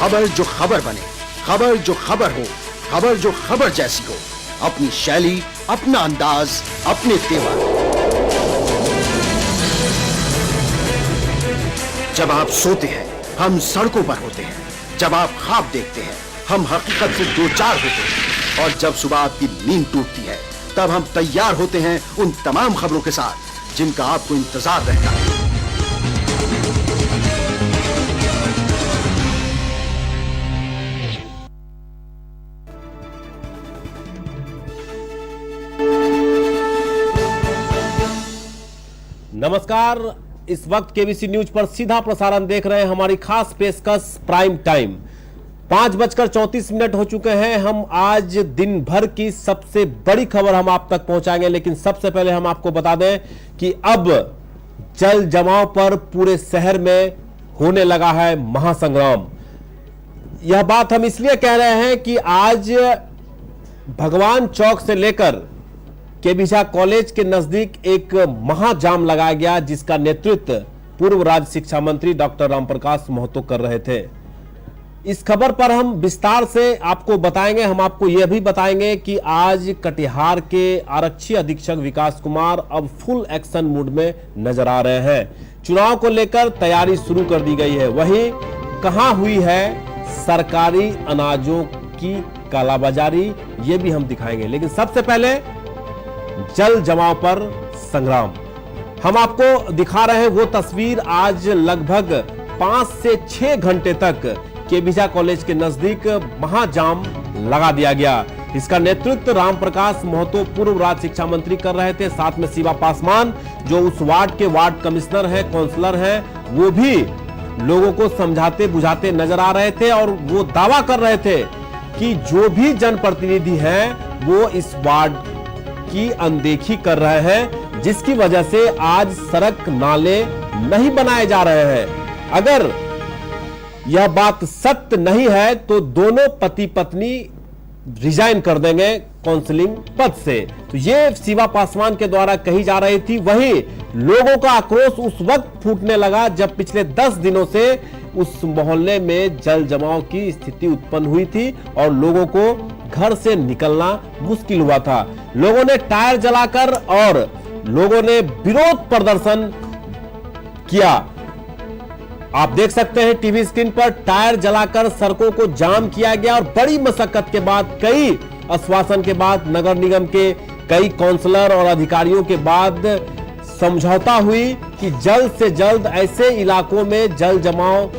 खबर जो खबर बने, खबर जो खबर हो, खबर जो खबर जैसी हो, अपनी शैली, अपना अंदाज, अपने तेवर। जब आप सोते हैं हम सड़कों पर होते हैं, जब आप ख्वाब देखते हैं हम हकीकत से दो चार होते हैं, और जब सुबह आपकी नींद टूटती है तब हम तैयार होते हैं उन तमाम खबरों के साथ जिनका आपको इंतजार रहता है। नमस्कार, इस वक्त केबीसी न्यूज पर सीधा प्रसारण देख रहे हैं। हमारी खास पेशकश प्राइम टाइम 5:34 हो चुके हैं। हम आज दिन भर की सबसे बड़ी खबर हम आप तक पहुंचाएंगे, लेकिन सबसे पहले हम आपको बता दें कि अब जल जमाव पर पूरे शहर में होने लगा है महासंग्राम। यह बात हम इसलिए कह रहे हैं कि आज भगवान चौक से लेकर केबिझा कॉलेज के नजदीक एक महाजाम लगाया गया, जिसका नेतृत्व पूर्व राज्य शिक्षा मंत्री डॉक्टर रामप्रकाश महतो कर रहे थे। इस खबर पर हम विस्तार से आपको बताएंगे। हम आपको यह भी बताएंगे कि आज कटिहार के आरक्षी अधीक्षक विकास कुमार अब फुल एक्शन मूड में नजर आ रहे हैं। चुनाव को लेकर तैयारी शुरू कर दी गई है। वहीं कहां हुई है सरकारी अनाजों की कालाबाजारी, ये भी हम दिखाएंगे। लेकिन सबसे पहले जल जमाव पर संग्राम हम आपको दिखा रहे हैं। वो तस्वीर आज लगभग 5 से 6 घंटे तक केबिझा कॉलेज के नजदीक महाजाम लगा दिया गया। इसका नेतृत्व रामप्रकाश महतो पूर्व राज्य शिक्षा मंत्री कर रहे थे। साथ में शिवा पासवान जो उस वार्ड के वार्ड कमिश्नर हैं, काउंसलर हैं, वो भी लोगों को समझाते बुझाते नजर आ रहे थे। और वो दावा कर रहे थे कि जो भी जनप्रतिनिधि हैं वो इस वार्ड की अनदेखी कर रहे हैं, जिसकी वजह से आज सड़क नाले नहीं बनाए जा रहे हैं। अगर यह बात सत्य नहीं है तो दोनों पति पत्नी रिजाइन कर देंगे काउंसलिंग पद से। तो ये शिवा पासवान के द्वारा कही जा रही थी। वहीं लोगों का आक्रोश उस वक्त फूटने लगा जब पिछले 10 दिनों से उस मोहल्ले में जल जमाव की स्थिति उत्पन्न हुई थी और लोगों को घर से निकलना मुश्किल हुआ था। लोगों ने टायर जलाकर और लोगों ने विरोध प्रदर्शन किया। आप देख सकते हैं टीवी स्क्रीन पर टायर जलाकर सड़कों को जाम किया गया और बड़ी मशक्कत के बाद, कई आश्वासन के बाद, नगर निगम के कई काउंसलर और अधिकारियों के बाद समझौता हुई कि जल्द से जल्द ऐसे इलाकों में जल जमाव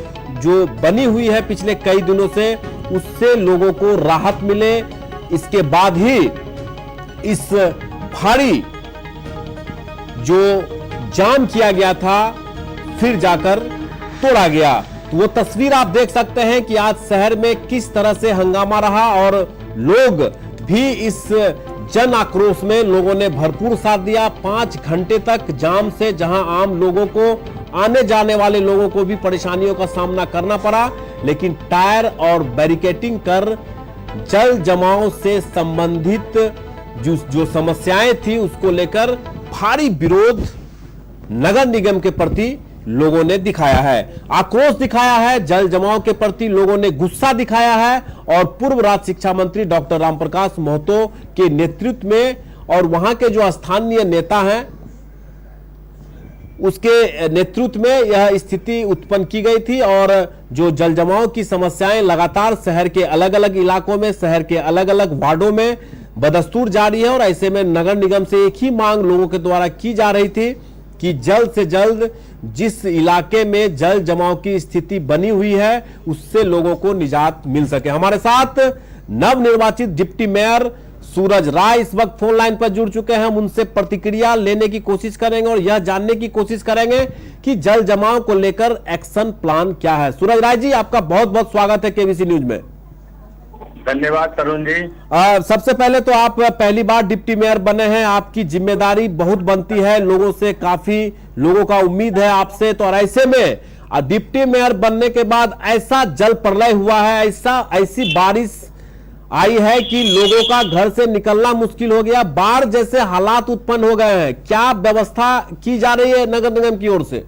जो बनी हुई है पिछले कई दिनों से, उससे लोगों को राहत मिले। इसके बाद ही इस भारी जो जाम किया गया था फिर जाकर तोड़ा गया। तो वो तस्वीर आप देख सकते हैं कि आज शहर में किस तरह से हंगामा रहा और लोग भी इस जन आक्रोश में लोगों ने भरपूर साथ दिया। 5 घंटे तक जाम से जहां आम लोगों को, आने जाने वाले लोगों को भी परेशानियों का सामना करना पड़ा, लेकिन टायर और बैरिकेडिंग कर जल जमाव से संबंधित जो समस्याएं थी उसको लेकर भारी विरोध नगर निगम के प्रति लोगों ने दिखाया है। आक्रोश दिखाया है, जल जमाव के प्रति लोगों ने गुस्सा दिखाया है। और पूर्व राज्य शिक्षा मंत्री डॉक्टर रामप्रकाश महतो के नेतृत्व में और वहां के जो स्थानीय नेता हैं उसके नेतृत्व में यह स्थिति उत्पन्न की गई थी। और जो जल जमाव की समस्याएं लगातार शहर के अलग अलग इलाकों में, शहर के अलग अलग वार्डों में बदस्तूर जारी है। और ऐसे में नगर निगम से एक ही मांग लोगों के द्वारा की जा रही थी कि जल्द से जल्द जिस इलाके में जल जमाव की स्थिति बनी हुई है उससे लोगों को निजात मिल सके। हमारे साथ नवनिर्वाचित डिप्टी मेयर सूरज राय इस वक्त फोन लाइन पर जुड़ चुके हैं। हम उनसे प्रतिक्रिया लेने की कोशिश करेंगे और यह जानने की कोशिश करेंगे कि जल जमाव को लेकर एक्शन प्लान क्या है। सूरज राय जी, आपका बहुत बहुत स्वागत है केबीसी न्यूज में। धन्यवाद तरुण जी। सबसे पहले तो आप पहली बार डिप्टी मेयर बने हैं, आपकी जिम्मेदारी बहुत बनती है, लोगों से काफी लोगों का उम्मीद है आपसे। तो और ऐसे में डिप्टी मेयर बनने के बाद ऐसा जल प्रलय हुआ है, ऐसी बारिश आई है कि लोगों का घर से निकलना मुश्किल हो गया, बाढ़ जैसे हालात उत्पन्न हो गए हैं। क्या व्यवस्था की जा रही है नगर निगम की ओर से?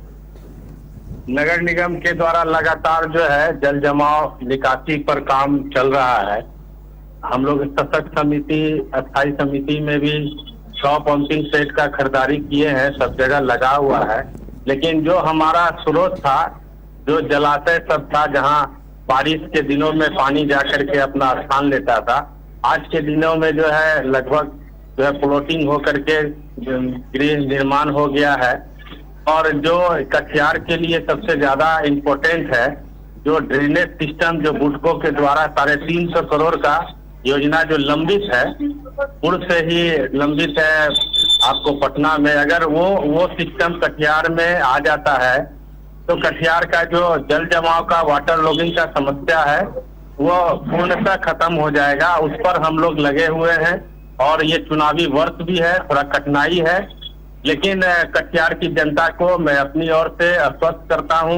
नगर निगम के द्वारा लगातार जो है जल जमाव निकासी पर काम चल रहा है। हम लोग सशक्त समिति, अस्थायी समिति में भी 100 पंपिंग सेट का खरीदारी किए हैं, सब जगह लगा हुआ है। लेकिन जो हमारा स्रोत था, जो जलाशय सब था, जहां बारिश के दिनों में पानी जाकर के अपना स्थान लेता था, आज के दिनों में जो है लगभग जो है प्लॉटिंग होकर के गृह निर्माण हो गया है। और जो कटिहार के लिए सबसे ज्यादा इम्पोर्टेंट है, जो ड्रेनेज सिस्टम जो बुडको के द्वारा 350 करोड़ का योजना जो लंबित है, पूर्व से ही लंबित है आपको पटना में, अगर वो सिस्टम कटिहार में आ जाता है तो कटिहार का जो जल जमाव का, वाटर लॉगिंग का समस्या है, वो पूर्णतः खत्म हो जाएगा। उस पर हम लोग लगे हुए हैं और ये चुनावी वर्ष भी है, थोड़ा कठिनाई है, लेकिन कटिहार की जनता को मैं अपनी ओर से आश्वस्त करता हूं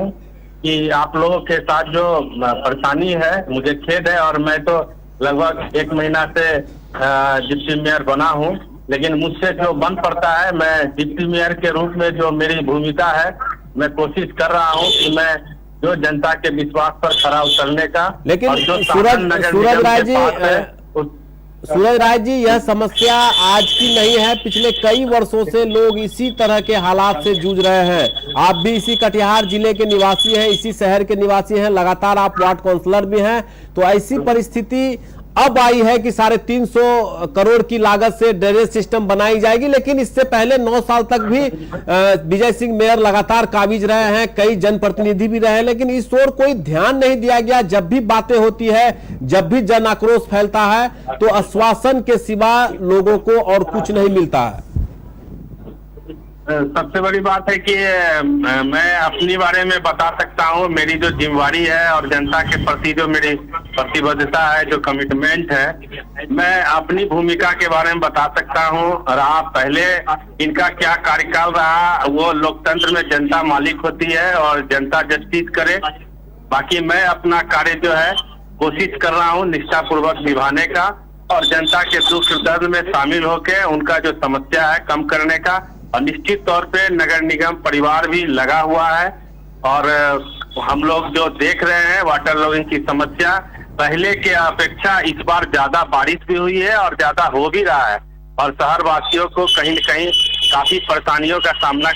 कि आप लोगों के साथ जो परेशानी है, मुझे खेद है और मैं तो लगभग 1 महीना से डिप्टी मेयर बना हूं, लेकिन मुझसे जो बन पड़ता है, मैं डिप्टी मेयर के रूप में जो मेरी भूमिका है, मैं कोशिश कर रहा हूं कि मैं जो जनता के विश्वास पर खरा उतरने का। लेकिन सूरज राय जी, यह समस्या आज की नहीं है, पिछले कई वर्षों से लोग इसी तरह के हालात से जूझ रहे हैं। आप भी इसी कटिहार जिले के निवासी हैं, इसी शहर के निवासी हैं, लगातार आप वार्ड काउंसलर भी हैं, तो ऐसी परिस्थिति अब आई है कि 350 करोड़ की लागत से ड्रेनेज सिस्टम बनाई जाएगी, लेकिन इससे पहले 9 साल तक भी विजय सिंह मेयर लगातार काबिज रहे हैं, कई जनप्रतिनिधि भी रहे, लेकिन इस ओर कोई ध्यान नहीं दिया गया। जब भी बातें होती है, जब भी जन आक्रोश फैलता है, तो आश्वासन के सिवा लोगों को और कुछ नहीं मिलता है। सबसे बड़ी बात है कि मैं अपनी बारे में बता सकता हूँ, मेरी जो जिम्मेवारी है और जनता के प्रति जो मेरी प्रतिबद्धता है, जो कमिटमेंट है, मैं अपनी भूमिका के बारे में बता सकता हूँ। रहा पहले इनका क्या कार्यकाल रहा, वो लोकतंत्र में जनता मालिक होती है और जनता जस्टिस करे। बाकी मैं अपना कार्य जो है कोशिश कर रहा हूँ निष्ठापूर्वक निभाने का और जनता के दुख दर्द में शामिल होकर उनका जो समस्या है कम करने का। और निश्चित तौर पे नगर निगम परिवार भी लगा हुआ है और हम लोग जो देख रहे हैं वाटर लॉगिंग की समस्या पहले के अपेक्षा इस बार ज्यादा बारिश भी हुई है और ज्यादा हो भी रहा है और शहर वासियों को कहीं न कहीं काफी परेशानियों का सामना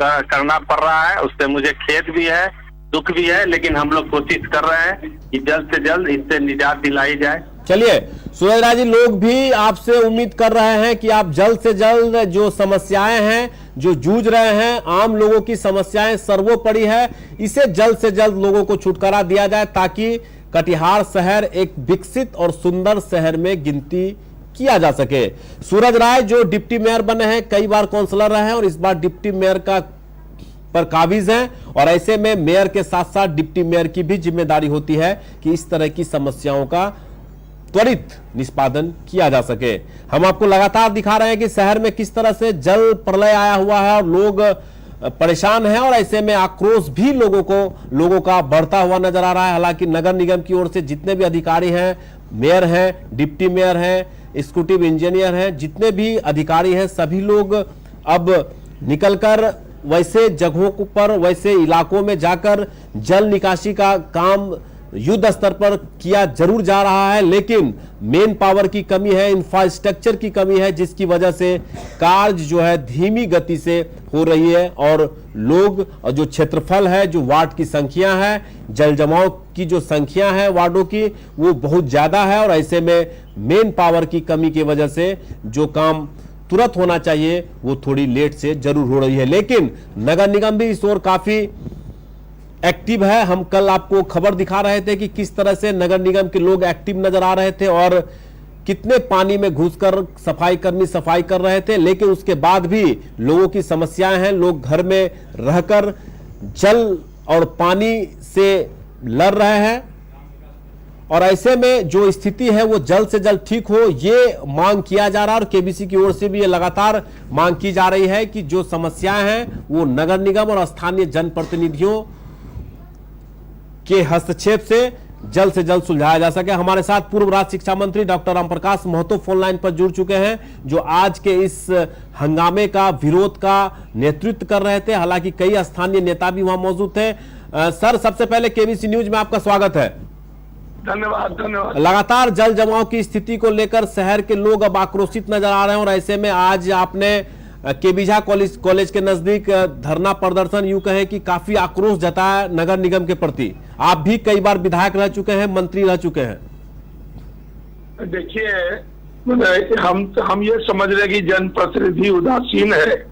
करना पड़ रहा है। उससे मुझे खेद भी है, दुख भी है, लेकिन हम लोग कोशिश कर रहे हैं कि जल्द से जल्द इससे निजात दिलाई जाए। चलिए सूरज राय जी, लोग भी आपसे उम्मीद कर रहे हैं कि आप जल्द से जल्द जो समस्याएं हैं, जो जूझ रहे हैं, आम लोगों की समस्याएं सर्वोपरि है, इसे जल्द से जल्द लोगों को छुटकारा दिया जाए ताकि कटिहार शहर एक विकसित और सुंदर शहर में गिनती किया जा सके। सूरज राय जो डिप्टी मेयर बने हैं, कई बार काउंसलर रहे हैं और इस बार डिप्टी मेयर का पर काबिज हैं, और ऐसे में मेयर के साथ साथ डिप्टी मेयर की भी जिम्मेदारी होती है कि इस तरह की समस्याओं का त्वरित निष्पादन किया जा सके। हम आपको लगातार दिखा रहे हैं कि शहर में किस तरह से जल प्रलय आया हुआ है और लोग परेशान हैं, और ऐसे में आक्रोश भी लोगों का बढ़ता हुआ नजर आ रहा है। हालांकि नगर निगम की ओर से जितने भी अधिकारी हैं, मेयर हैं, डिप्टी मेयर हैं, एग्जीक्यूटिव इंजीनियर हैं, जितने भी अधिकारी हैं, सभी लोग अब निकलकर वैसे जगहों पर, वैसे इलाकों में जाकर जल निकासी का काम युद्ध स्तर पर किया जरूर जा रहा है, लेकिन मेन पावर की कमी है, इंफ्रास्ट्रक्चर की कमी है, जिसकी वजह से कार्य जो है धीमी गति से हो रही है और लोग और जो क्षेत्रफल है, जो वार्ड की संख्या है, जल जमाव की जो संख्या है वार्डों की, वो बहुत ज्यादा है और ऐसे में मेन पावर की कमी की वजह से जो काम तुरंत होना चाहिए वो थोड़ी लेट से जरूर हो रही है। लेकिन नगर निगम भी इस ओर काफी एक्टिव है। हम कल आपको खबर दिखा रहे थे कि किस तरह से नगर निगम के लोग एक्टिव नजर आ रहे थे और कितने पानी में घुसकर सफाई कर्मी सफाई कर रहे थे, लेकिन उसके बाद भी लोगों की समस्याएं हैं। लोग घर में रहकर जल और पानी से लड़ रहे हैं और ऐसे में जो स्थिति है वो जल्द से जल्द ठीक हो, ये मांग किया जा रहा है और केबीसी की ओर से भी ये लगातार मांग की जा रही है कि जो समस्याएं हैं वो नगर निगम और स्थानीय जनप्रतिनिधियों के हस्तक्षेप से जल्द से जल्द सुलझाया जा सके। हमारे साथ पूर्व राज्य शिक्षा मंत्री doctor Ram Prakash Mahato phone line पर जुड़ चुके हैं, जो आज के इस हंगामे का विरोध का नेतृत्व कर रहे थे। हालांकि कई स्थानीय नेता भी वहां मौजूद थे। सर, सबसे पहले केबीसी न्यूज में आपका स्वागत है। धन्यवाद। लगातार जल जमाव की स्थिति को लेकर शहर के लोग अब आक्रोशित नजर आ रहे हैं और ऐसे में आज आपने केबिझा कॉलेज के नजदीक धरना प्रदर्शन, यूं कहे कि काफी आक्रोश जताया नगर निगम के प्रति। आप भी कई बार विधायक रह चुके हैं, मंत्री रह चुके हैं। देखिए, हम ये समझ रहे कि जनप्रतिनिधि उदासीन है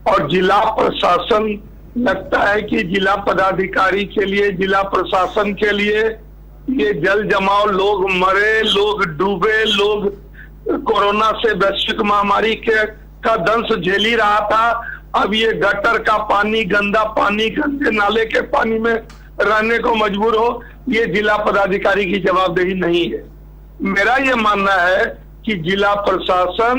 और जिला प्रशासन लगता है कि जिला पदाधिकारी के लिए, जिला प्रशासन के लिए ये जल जमाव, लोग मरे, लोग डूबे, लोग कोरोना से वैश्विक महामारी का दंश झेली रहा था। अब ये गटर का पानी, गंदा पानी, गंदे नाले के पानी में रहने को मजबूर हो, ये जिला पदाधिकारी की जवाबदेही नहीं है। मेरा ये मानना है कि जिला प्रशासन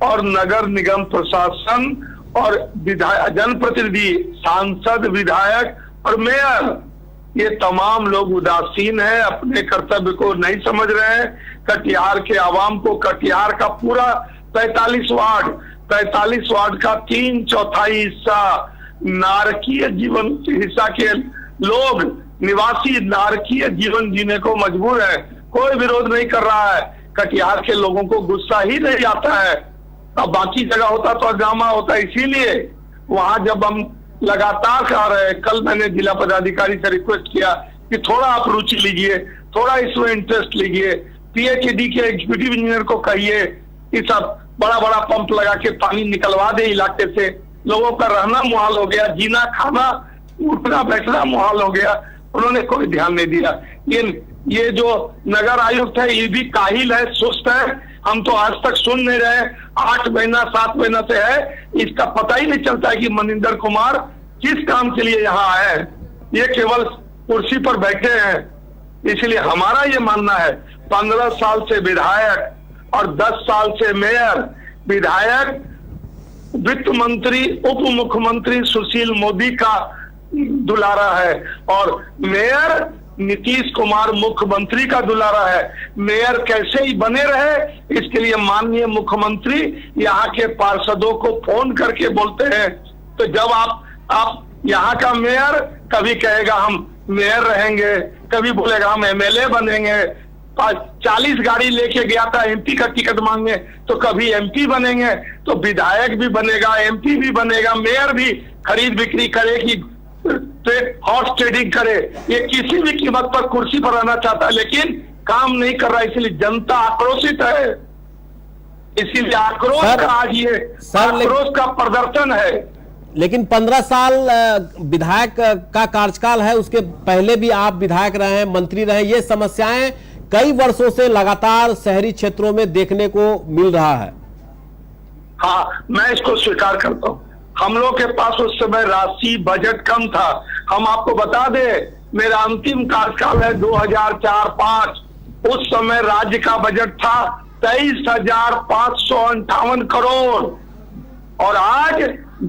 और नगर निगम प्रशासन और जनप्रतिनिधि, सांसद, विधायक और मेयर, ये तमाम लोग उदासीन हैं, अपने कर्तव्य को नहीं समझ रहे हैं। कटिहार के आवाम को, कटिहार का पूरा 45 वार्ड का 3/4 हिस्सा नारकीय जीवन हिस्सा के लोग, निवासी नारकीय जीवन जीने को मजबूर है। कोई विरोध नहीं कर रहा है। कटिहार के लोगों को गुस्सा ही नहीं आता है। अब बाकी जगह होता तो हंगामा होता। इसीलिए वहां जब हम लगातार कह रहे हैं, कल मैंने जिला पदाधिकारी से रिक्वेस्ट किया कि थोड़ा आप रुचि लीजिए, थोड़ा इसमें इंटरेस्ट लीजिए। पीएचईडी के एग्जीक्यूटिव इंजीनियर को कहिए कि सब बड़ा बड़ा पंप लगा के पानी निकलवा दे इलाके से। लोगों का रहना मुहाल हो गया, जीना खाना उठना बैठना मुहाल हो गया। उन्होंने कोई ध्यान नहीं दिया। ये जो नगर आयुक्त है ये भी काहिल है, सुस्त है। हम तो आज तक सुन नहीं रहे, 8 महीना 7 महीना से है, इसका पता ही नहीं चलता है कि मनिंदर कुमार किस काम के लिए यहाँ आए हैं। ये केवल कुर्सी पर बैठे हैं। इसलिए हमारा ये मानना है, 15 साल से विधायक और 10 साल से मेयर, विधायक वित्त मंत्री, उप मुख्यमंत्री सुशील मोदी का दुलारा है और मेयर नीतीश कुमार मुख्यमंत्री का दुलारा है। मेयर कैसे ही बने रहे, इसके लिए माननीय मुख्यमंत्री यहाँ के पार्षदों को फोन करके बोलते हैं। तो जब आप यहाँ का मेयर कभी कहेगा हम मेयर रहेंगे, कभी बोलेगा हम एमएलए बनेंगे, 40 गाड़ी लेके गया था एमपी का टिकट मांगने, तो कभी एमपी बनेंगे, तो विधायक भी बनेगा, एमपी भी बनेगा, मेयर भी खरीद बिक्री करेगी, हॉर्स ट्रेडिंग करे। ये किसी भी कीमत पर कुर्सी पर रहना चाहता है, लेकिन काम नहीं कर रहा, इसलिए जनता आक्रोशित है। इसीलिए आक्रोश का आज ये आक्रोश का प्रदर्शन है। लेकिन 15 साल विधायक का कार्यकाल है, उसके पहले भी आप विधायक रहे हैं, मंत्री रहे। ये समस्याएं कई वर्षों से लगातार शहरी क्षेत्रों में देखने को मिल रहा है। हाँ, मैं इसको स्वीकार करता हूँ। हम लोग के पास उस समय राशि, बजट कम था। हम आपको बता दें, मेरा अंतिम कार्यकाल है 2004-05। उस समय राज्य का बजट था 23,558 करोड़ और आज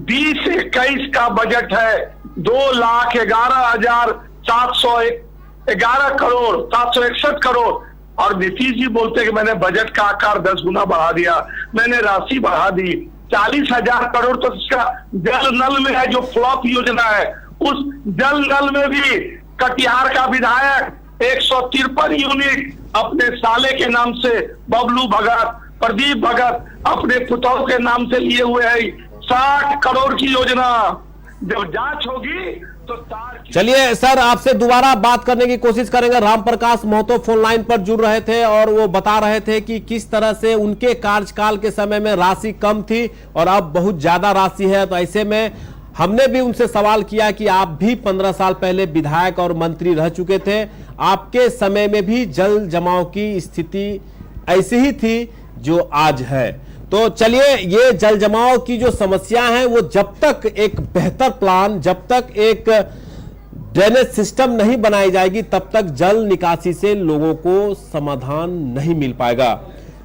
20-21 का बजट है 2,11,711 करोड़, 761 करोड़। और नीतीश जी बोलते कि मैंने बजट का आकार 10 गुना बढ़ा दिया, मैंने राशि बढ़ा दी। 40,000 करोड़ तो इसका जल नल में है, जो फ्लॉप योजना है। उस जल नल में भी कटिहार का विधायक 153 यूनिट अपने साले के नाम से, बबलू भगत, प्रदीप भगत अपने पुतौह के नाम से लिए हुए है। 60 करोड़ की योजना जब जांच होगी तो चलिए सर, आपसे दोबारा बात करने की कोशिश करेंगे। राम प्रकाश महतो फोन लाइन पर जुड़ रहे थे और वो बता रहे थे कि किस तरह से उनके कार्यकाल के समय में राशि कम थी और अब बहुत ज्यादा राशि है। तो ऐसे में हमने भी उनसे सवाल किया कि आप भी 15 साल पहले विधायक और मंत्री रह चुके थे, आपके समय में भी जल जमाव की स्थिति ऐसी ही थी जो आज है। तो चलिए, ये जल जमाव की जो समस्या है वो जब तक एक बेहतर प्लान, जब तक एक ड्रेनेज सिस्टम नहीं बनाई जाएगी, तब तक जल निकासी से लोगों को समाधान नहीं मिल पाएगा।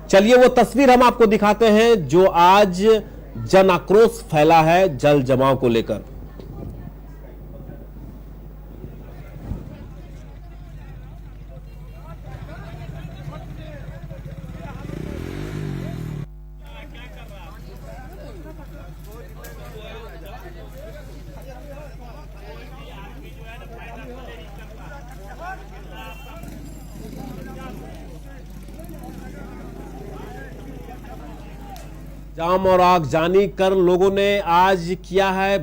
चलिए वो तस्वीर हम आपको दिखाते हैं जो आज जन आक्रोश फैला है जल जमाव को लेकर। जाम और आगजनी कर लोगों ने आज किया है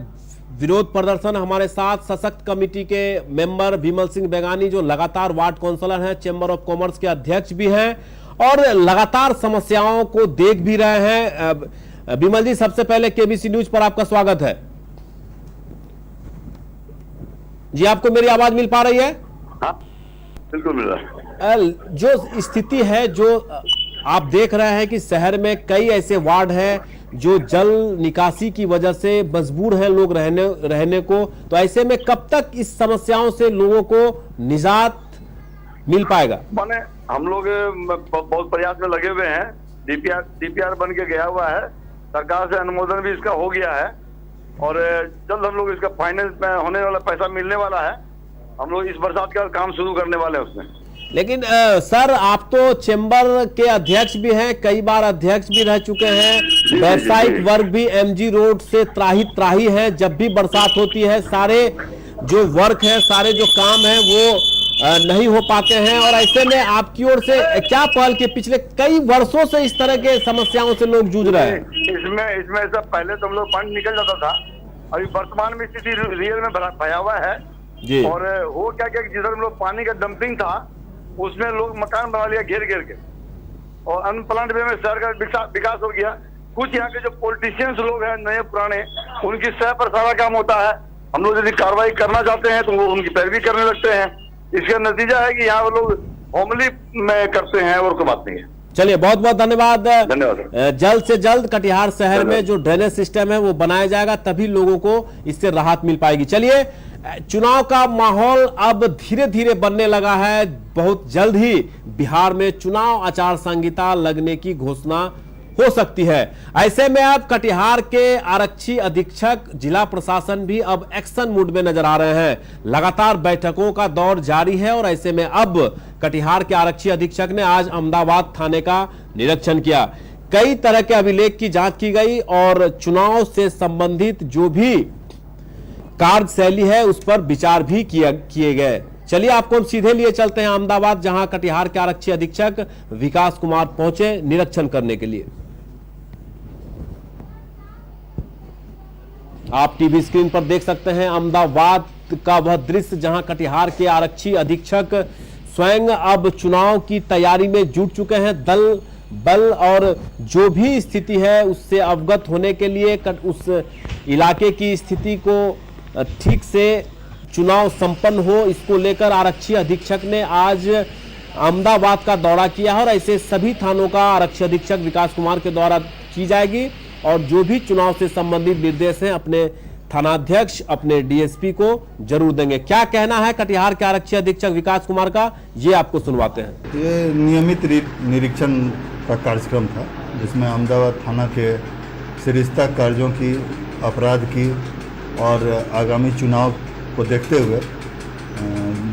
विरोध प्रदर्शन। हमारे साथ सशक्त कमेटी के मेंबर विमल सिंह बेगानी, जो लगातार वार्ड काउंसलर हैं, चेंबर ऑफ कॉमर्स के अध्यक्ष भी हैं और लगातार समस्याओं को देख भी रहे हैं। विमल जी, सबसे पहले केबीसी न्यूज पर आपका स्वागत है। जी, आपको मेरी आवाज मिल पा रही है? हाँ, बिल्कुल मिल रहा है। जो स्थिति है, जो आप देख रहे हैं कि शहर में कई ऐसे वार्ड हैं जो जल निकासी की वजह से मजबूर हैं लोग रहने को, तो ऐसे में कब तक इस समस्याओं से लोगों को निजात मिल पाएगा? माने हम लोग बहुत प्रयास में लगे हुए हैं। डीपीआर बन के गया हुआ है, सरकार से अनुमोदन भी इसका हो गया है और जल्द हम लोग इसका फाइनेंस में होने वाला पैसा मिलने वाला है। हम लोग इस बरसात का काम शुरू करने वाले हैं उसमें। लेकिन सर, आप तो चेंबर के अध्यक्ष भी हैं, कई बार अध्यक्ष भी रह चुके हैं। व्यावसायिक वर्ग भी एमजी रोड से त्राही है। जब भी बरसात होती है, सारे जो वर्क है, सारे जो काम है वो नहीं हो पाते हैं। और ऐसे में आपकी ओर से क्या पहल की? पिछले कई वर्षों से इस तरह के समस्याओं से लोग जूझ रहे हैं। इसमें सब पहले तो हम लोग पानी निकल जाता था, अभी वर्तमान में स्थिति रियल में भयावह है जी। और वो क्या जिधर हम लोग पानी का डंपिंग था उसमें लोग मकान बना लिया घेर के और अनप्लान्ड वे में शहर का विकास हो गया। कुछ यहाँ के जो पॉलिटिशियंस लोग हैं, नए पुराने, उनकी सह पर सारा काम होता है। हम लोग यदि कार्रवाई करना चाहते हैं तो वो उनकी पैरवी करने लगते हैं। इसका नतीजा है कि यहाँ वो लोग होमली में करते हैं और कोई बात नहीं है। चलिए, बहुत बहुत धन्यवाद। धन्यवाद। जल्द से जल्द कटिहार शहर में जो ड्रेनेज सिस्टम है वो बनाया जाएगा, तभी लोगों को इससे राहत मिल पाएगी। चलिए, चुनाव का माहौल अब धीरे धीरे बनने लगा है। बहुत जल्द ही बिहार में चुनाव आचार संहिता लगने की घोषणा हो सकती है। ऐसे में अब कटिहार के आरक्षी अधीक्षक, जिला प्रशासन भी अब एक्शन मूड में नजर आ रहे हैं। लगातार बैठकों का दौर जारी है और ऐसे में अब कटिहार के आरक्षी अधीक्षक ने आज अहमदाबाद थाने का निरीक्षण किया। कई तरह के अभिलेख की जांच की गई और चुनाव से संबंधित जो भी कार्यशैली है उस पर विचार भी किए गए। चलिए, आपको हम सीधे लिए चलते हैं अहमदाबाद, जहां कटिहार के आरक्षी अधीक्षक विकास कुमार पहुंचे निरीक्षण करने के लिए। आप टीवी स्क्रीन पर देख सकते हैं अहमदाबाद का वह दृश्य जहां कटिहार के आरक्षी अधीक्षक स्वयं अब चुनाव की तैयारी में जुट चुके हैं। दल बल और जो भी स्थिति है उससे अवगत होने के लिए उस इलाके की स्थिति को ठीक से चुनाव संपन्न हो, इसको लेकर आरक्षी अधीक्षक ने आज अहमदाबाद का दौरा किया है और ऐसे सभी थानों का आरक्षी अधीक्षक विकास कुमार के द्वारा की जाएगी और जो भी चुनाव से संबंधित निर्देश हैं अपने थानाध्यक्ष, अपने डीएसपी को जरूर देंगे। क्या कहना है कटिहार के आरक्षी अधीक्षक विकास कुमार का, ये आपको सुनवाते हैं। ये नियमित निरीक्षण का कार्यक्रम था जिसमें अहमदाबाद थाना के सरिस्ता कार्यों की, अपराध की और आगामी चुनाव को देखते हुए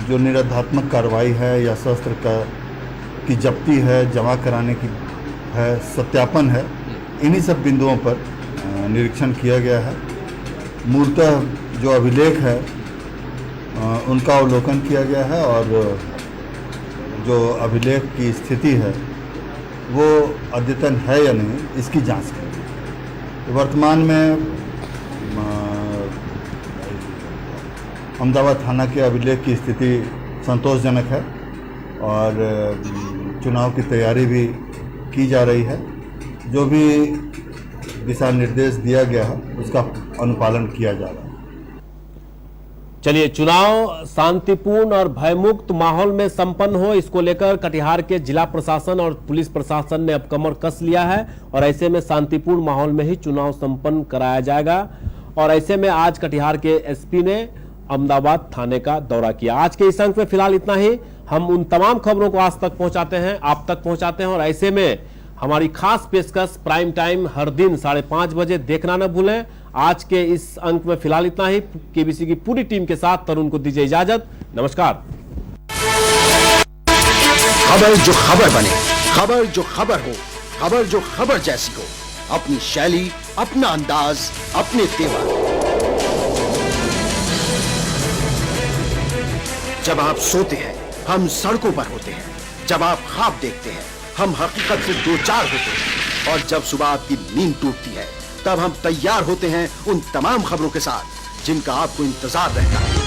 जो निरोधात्मक कार्रवाई है या शस्त्र की जब्ती है, जमा कराने की है, सत्यापन है, इन्हीं सब बिंदुओं पर निरीक्षण किया गया है। मूलतः जो अभिलेख है उनका अवलोकन किया गया है और जो अभिलेख की स्थिति है वो अद्यतन है या नहीं इसकी जांच की। वर्तमान में अहमदाबाद थाना के अभिलेख की स्थिति संतोषजनक है और चुनाव की तैयारी भी की जा रही है। जो भी दिशा निर्देश दिया गया है उसका अनुपालन किया जा रहा है। चलिए, चुनाव शांतिपूर्ण और भयमुक्त माहौल में संपन्न हो, इसको लेकर कटिहार के जिला प्रशासन और पुलिस प्रशासन ने अब कमर कस लिया है और ऐसे में शांतिपूर्ण माहौल में ही चुनाव संपन्न कराया जाएगा। और ऐसे में आज कटिहार के एसपी ने अहमदाबाद थाने का दौरा किया। आज के इस अंक में फिलहाल इतना ही। हम उन तमाम खबरों को आज तक पहुंचाते हैं, आप तक पहुंचाते हैं और ऐसे में हमारी खास पेशकश प्राइम टाइम हर दिन 5:30 बजे देखना न भूलें। आज के इस अंक में फिलहाल इतना ही। केबीसी की पूरी टीम के साथ तरुण को दीजिए इजाजत। नमस्कार। खबर जो खबर बने, खबर जो खबर हो, खबर जो खबर जैसी हो, अपनी शैली, अपना अंदाज, अपने तेवर। जब आप सोते हैं हम सड़कों पर होते हैं, जब आप ख्वाब देखते हैं हम हकीकत से दो चार होते हैं। और जब सुबह आपकी नींद टूटती है तब हम तैयार होते हैं उन तमाम खबरों के साथ जिनका आपको इंतजार रहता है।